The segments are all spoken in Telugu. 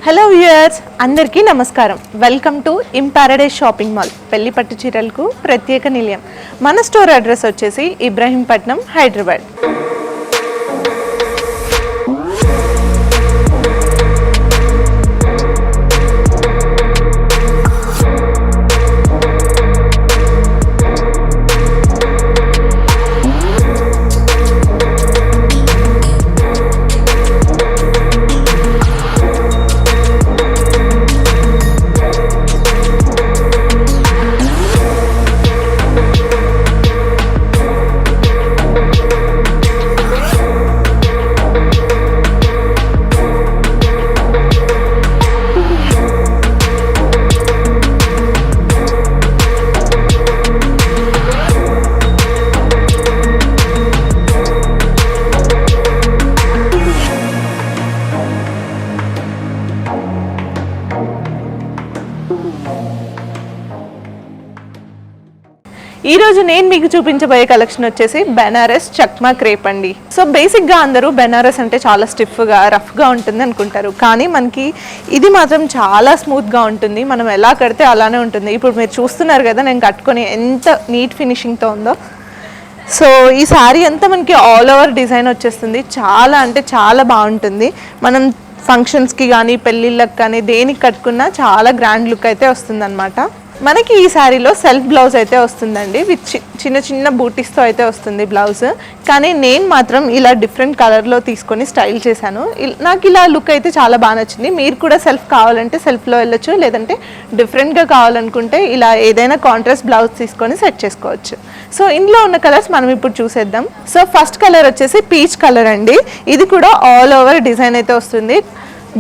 హలో వ్యూయర్స్, అందరికీ నమస్కారం. Welcome to in paradise shopping mall. పెళ్లి పట్టు చీరలకు ప్రత్యేక నిలయం. మన స్టోర్ అడ్రస్ వచ్చేసి ఇబ్రహీంపట్నం, హైదరాబాద్. ఈ రోజు నేను మీకు చూపించబోయే కలెక్షన్ వచ్చేసి బెనారస్ చక్మా క్రేప్ అండి. సో బేసిక్గా అందరూ బెనారస్ అంటే చాలా స్టిఫ్గా రఫ్గా ఉంటుంది అనుకుంటారు, కానీ మనకి ఇది మాత్రం చాలా స్మూత్గా ఉంటుంది. మనం ఎలా కడితే అలానే ఉంటుంది. ఇప్పుడు మీరు చూస్తున్నారు కదా, నేను కట్టుకొని ఎంత నీట్ ఫినిషింగ్తో ఉందో. సో ఈ శారీ అంతా మనకి ఆల్ ఓవర్ డిజైన్ వచ్చేస్తుంది. చాలా అంటే చాలా బాగుంటుంది. మనం ఫంక్షన్స్కి కానీ పెళ్ళిళ్ళకి కానీ దేనికి కట్టుకున్నా చాలా గ్రాండ్ లుక్ అయితే వస్తుంది అనమాట. మనకి ఈ శారీలో సెల్ఫ్ బ్లౌజ్ అయితే వస్తుందండి, విత్ చిన్న చిన్న బూటీస్తో అయితే వస్తుంది బ్లౌజ్. కానీ నేను మాత్రం ఇలా డిఫరెంట్ కలర్లో తీసుకొని స్టైల్ చేశాను. నాకు ఇలా లుక్ అయితే చాలా బాగా నచ్చింది. మీరు కూడా సెల్ఫ్ కావాలంటే సెల్ఫ్లో వెళ్ళొచ్చు, లేదంటే డిఫరెంట్గా కావాలనుకుంటే ఇలా ఏదైనా కాంట్రాస్ట్ బ్లౌజ్ తీసుకొని సెట్ చేసుకోవచ్చు. సో ఇందులో ఉన్న కలర్స్ మనం ఇప్పుడు చూసేద్దాం. సో ఫస్ట్ కలర్ వచ్చేసి పీచ్ కలర్ అండి. ఇది కూడా ఆల్ ఓవర్ డిజైన్ అయితే వస్తుంది.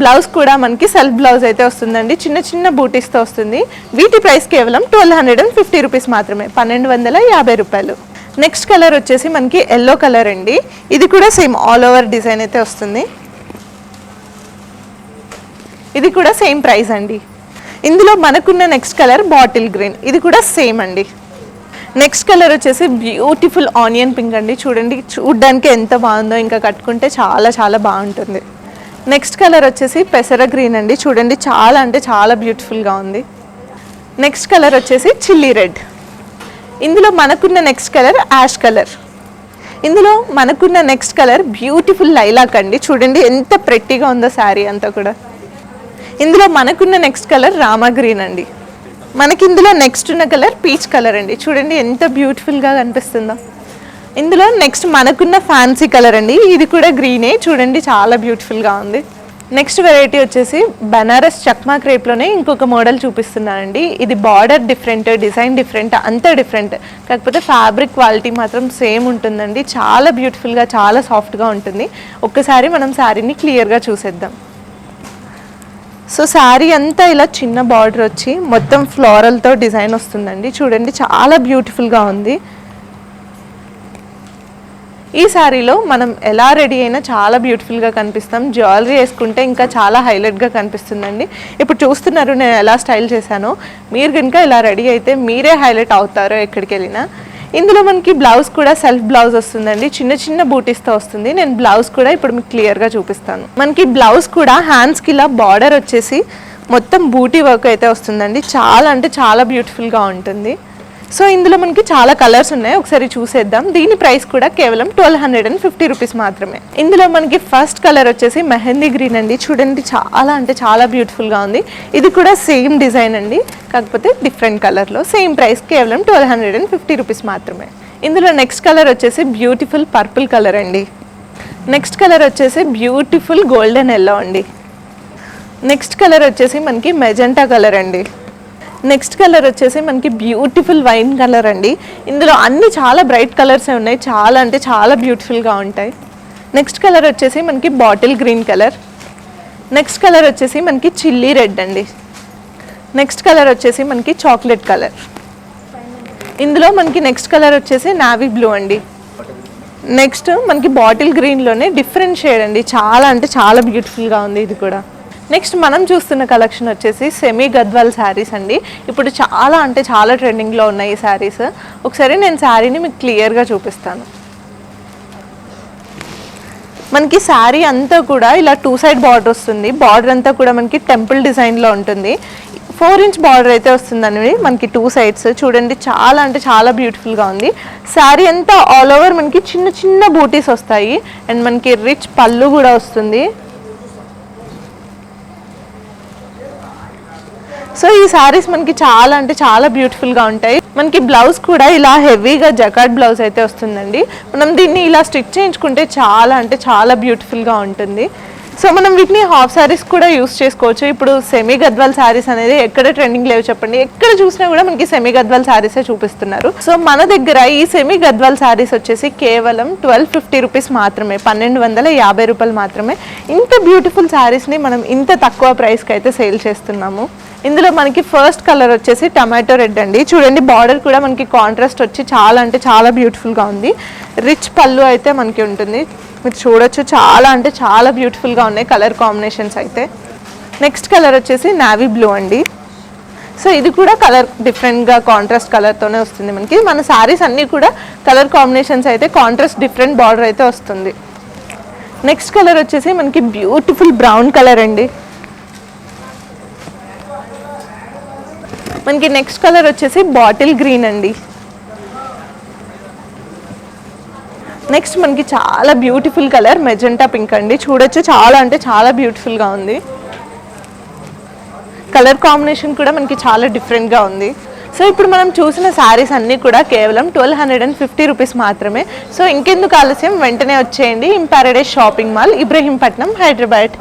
బ్లౌజ్ కూడా మనకి సెల్ఫ్ బ్లౌజ్ అయితే వస్తుందండి, చిన్న చిన్న బూటీస్తో వస్తుంది. వీటి ప్రైస్ కేవలం 1250 రూపీస్ మాత్రమే, 1250 రూపాయలు. నెక్స్ట్ కలర్ వచ్చేసి మనకి ఎల్లో కలర్ అండి. ఇది కూడా సేమ్ ఆల్ ఓవర్ డిజైన్ అయితే వస్తుంది. ఇది కూడా సేమ్ ప్రైస్ అండి. ఇందులో మనకున్న నెక్స్ట్ కలర్ బాటిల్ గ్రీన్. ఇది కూడా సేమ్ అండి. నెక్స్ట్ కలర్ వచ్చేసి బ్యూటిఫుల్ ఆనియన్ పింక్ అండి. చూడండి, చూడ్డానికి ఎంత బాగుందో, ఇంకా కట్టుకుంటే చాలా చాలా బాగుంటుంది. నెక్స్ట్ కలర్ వచ్చేసి పెసర గ్రీన్ అండి. చూడండి, చాలా అంటే చాలా బ్యూటిఫుల్గా ఉంది. నెక్స్ట్ కలర్ వచ్చేసి చిల్లీ రెడ్. ఇందులో మనకున్న నెక్స్ట్ కలర్ యాష్ కలర్. ఇందులో మనకున్న నెక్స్ట్ కలర్ బ్యూటిఫుల్ లైలాక్ అండి. చూడండి ఎంత ప్రెట్టీగా ఉందో శారీ అంతా కూడా. ఇందులో మనకున్న నెక్స్ట్ కలర్ రామా గ్రీన్ అండి. మనకి ఇందులో నెక్స్ట్ ఉన్న కలర్ పీచ్ కలర్ అండి. చూడండి ఎంత బ్యూటిఫుల్గా కనిపిస్తుందో. ఇందులో నెక్స్ట్ మనకున్న ఫ్యాన్సీ కలర్ అండి. ఇది కూడా గ్రీనే. చూడండి చాలా బ్యూటిఫుల్గా ఉంది. నెక్స్ట్ వెరైటీ వచ్చేసి బనారస్ చక్మా క్రేప్లోనే ఇంకొక మోడల్ చూపిస్తున్నానండి. ఇది బార్డర్ డిఫరెంట్, డిజైన్ డిఫరెంట్, అంతా డిఫరెంట్. కాకపోతే ఫ్యాబ్రిక్ క్వాలిటీ మాత్రం సేమ్ ఉంటుందండి. చాలా బ్యూటిఫుల్గా, చాలా సాఫ్ట్గా ఉంటుంది. ఒక్కసారి మనం శారీని క్లియర్గా చూసేద్దాం. సో శారీ అంతా ఇలా చిన్న బార్డర్ వచ్చి మొత్తం ఫ్లోరల్తో డిజైన్ వస్తుందండి. చూడండి చాలా బ్యూటిఫుల్గా ఉంది. ఈ శారీలో మనం ఎలా రెడీ అయినా చాలా బ్యూటిఫుల్గా కనిపిస్తాం. జ్యువెలరీ వేసుకుంటే ఇంకా చాలా హైలైట్గా కనిపిస్తుందండి. ఇప్పుడు చూస్తున్నారు నేను ఎలా స్టైల్ చేశానో. మీరు కనుక ఇలా రెడీ అయితే మీరే హైలైట్ అవుతారో ఎక్కడికి వెళ్ళినా. ఇందులో మనకి బ్లౌజ్ కూడా సెల్ఫ్ బ్లౌజ్ వస్తుందండి, చిన్న చిన్న బూటీస్తో వస్తుంది. నేను బ్లౌజ్ కూడా ఇప్పుడు మీకు క్లియర్గా చూపిస్తాను. మనకి బ్లౌజ్ కూడా హ్యాండ్స్కి ఇలా బార్డర్ వచ్చేసి మొత్తం బూటీ వర్క్ అయితే వస్తుందండి. చాలా అంటే చాలా బ్యూటిఫుల్గా ఉంటుంది. సో ఇందులో మనకి చాలా కలర్స్ ఉన్నాయి, ఒకసారి చూసేద్దాం. దీని ప్రైస్ కూడా కేవలం 1250 రూపీస్ మాత్రమే. ఇందులో మనకి ఫస్ట్ కలర్ వచ్చేసి మెహందీ గ్రీన్ అండి. చూడండి చాలా అంటే చాలా బ్యూటిఫుల్గా ఉంది. ఇది కూడా సేమ్ డిజైన్ అండి, కాకపోతే డిఫరెంట్ కలర్లో. సేమ్ ప్రైస్ కేవలం 1250 రూపీస్ మాత్రమే. ఇందులో నెక్స్ట్ కలర్ వచ్చేసి బ్యూటిఫుల్ పర్పుల్ కలర్ అండి. నెక్స్ట్ కలర్ వచ్చేసి బ్యూటిఫుల్ గోల్డెన్ ఎల్లో అండి. నెక్స్ట్ కలర్ వచ్చేసి మనకి మెజెంటా కలర్ అండి. నెక్స్ట్ కలర్ వచ్చేసి మనకి బ్యూటిఫుల్ వైన్ కలర్ అండి. ఇందులో అన్ని చాలా బ్రైట్ కలర్సే ఉన్నాయి, చాలా అంటే చాలా బ్యూటిఫుల్గా ఉంటాయి. నెక్స్ట్ కలర్ వచ్చేసి మనకి bottle green colour. Next colour వచ్చేసి మనకి చిల్లీ రెడ్ అండి. నెక్స్ట్ కలర్ వచ్చేసి మనకి చాక్లెట్ కలర్. ఇందులో మనకి నెక్స్ట్ కలర్ వచ్చేసి నావీ బ్లూ అండి. నెక్స్ట్ మనకి బాటిల్ గ్రీన్లోనే డిఫరెంట్ షేడ్ అండి. చాలా అంటే చాలా బ్యూటిఫుల్గా ఉంది ఇది కూడా. నెక్స్ట్ మనం చూస్తున్న కలెక్షన్ వచ్చేసి సెమీ గద్వాల్ శారీస్ అండి. ఇప్పుడు చాలా అంటే చాలా ట్రెండింగ్లో ఉన్నాయి ఈ శారీస్. ఒకసారి నేను శారీని మీకు క్లియర్గా చూపిస్తాను. మనకి శారీ అంతా కూడా ఇలా 2 సైడ్ బార్డర్ వస్తుంది. బార్డర్ అంతా కూడా మనకి టెంపుల్ డిజైన్లో ఉంటుంది. 4 ఇంచ్ బార్డర్ అయితే వస్తుందండి మనకి 2 సైడ్స్. చూడండి చాలా అంటే చాలా బ్యూటిఫుల్గా ఉంది. శారీ అంతా ఆల్ ఓవర్ మనకి చిన్న చిన్న బూటీస్ వస్తాయి అండ్ మనకి రిచ్ పళ్ళు కూడా వస్తుంది. సో ఈ శారీస్ మనకి చాలా అంటే చాలా బ్యూటిఫుల్గా ఉంటాయి. మనకి బ్లౌజ్ కూడా ఇలా హెవీగా జకార్డ్ బ్లౌజ్ అయితే వస్తుందండి. మనం దీన్ని ఇలా స్టిచ్ చేయించుకుంటే చాలా అంటే చాలా బ్యూటిఫుల్గా ఉంటుంది. సో మనం వీటిని హాఫ్ శారీస్ కూడా యూస్ చేసుకోవచ్చు. ఇప్పుడు సెమీ గద్వాల్ శారీస్ అనేది ఎక్కడ ట్రెండింగ్ లేవు చెప్పండి, ఎక్కడ చూసినా కూడా మనకి సెమీ గద్వాల్ శారీసే చూపిస్తున్నారు. సో మన దగ్గర ఈ సెమీ గద్వాల్ శారీస్ వచ్చేసి కేవలం 1250 రూపీస్ మాత్రమే, 1250 రూపాయలు మాత్రమే. ఇంత బ్యూటిఫుల్ శారీస్ని మనం ఇంత తక్కువ ప్రైస్కి అయితే సేల్ చేస్తున్నాము. ఇందులో మనకి ఫస్ట్ కలర్ వచ్చేసి టమాటో రెడ్ అండి. చూడండి బార్డర్ కూడా మనకి కాంట్రాస్ట్ వచ్చి చాలా అంటే చాలా బ్యూటిఫుల్గా ఉంది. రిచ్ పళ్ళు అయితే మనకి ఉంటుంది, మీరు చూడొచ్చు. చాలా అంటే చాలా బ్యూటిఫుల్గా ఉన్నాయి కలర్ కాంబినేషన్స్ అయితే. నెక్స్ట్ కలర్ వచ్చేసి నావీ బ్లూ అండి. సో ఇది కూడా కలర్ డిఫరెంట్గా కాంట్రాస్ట్ కలర్తోనే వస్తుంది మనకి. మన శారీస్ అన్నీ కూడా కలర్ కాంబినేషన్స్ అయితే కాంట్రాస్ట్ డిఫరెంట్ బార్డర్ అయితే వస్తుంది. నెక్స్ట్ కలర్ వచ్చేసి మనకి బ్యూటిఫుల్ బ్రౌన్ కలర్ అండి. మనకి నెక్స్ట్ కలర్ వచ్చేసి బాటిల్ గ్రీన్ అండి. నెక్స్ట్ మనకి చాలా బ్యూటిఫుల్ కలర్ మెజెంటా పింక్ అండి. చూడొచ్చు చాలా అంటే చాలా బ్యూటిఫుల్గా ఉంది. కలర్ కాంబినేషన్ కూడా మనకి చాలా డిఫరెంట్గా ఉంది. సో ఇప్పుడు మనం చూసిన శారీస్ అన్నీ కూడా కేవలం 1250 రూపీస్ మాత్రమే. సో ఇంకెందుకు ఆలస్యం, వెంటనే వచ్చేయండి in paradise shopping mall, Ibrahimpatnam, Hyderabad.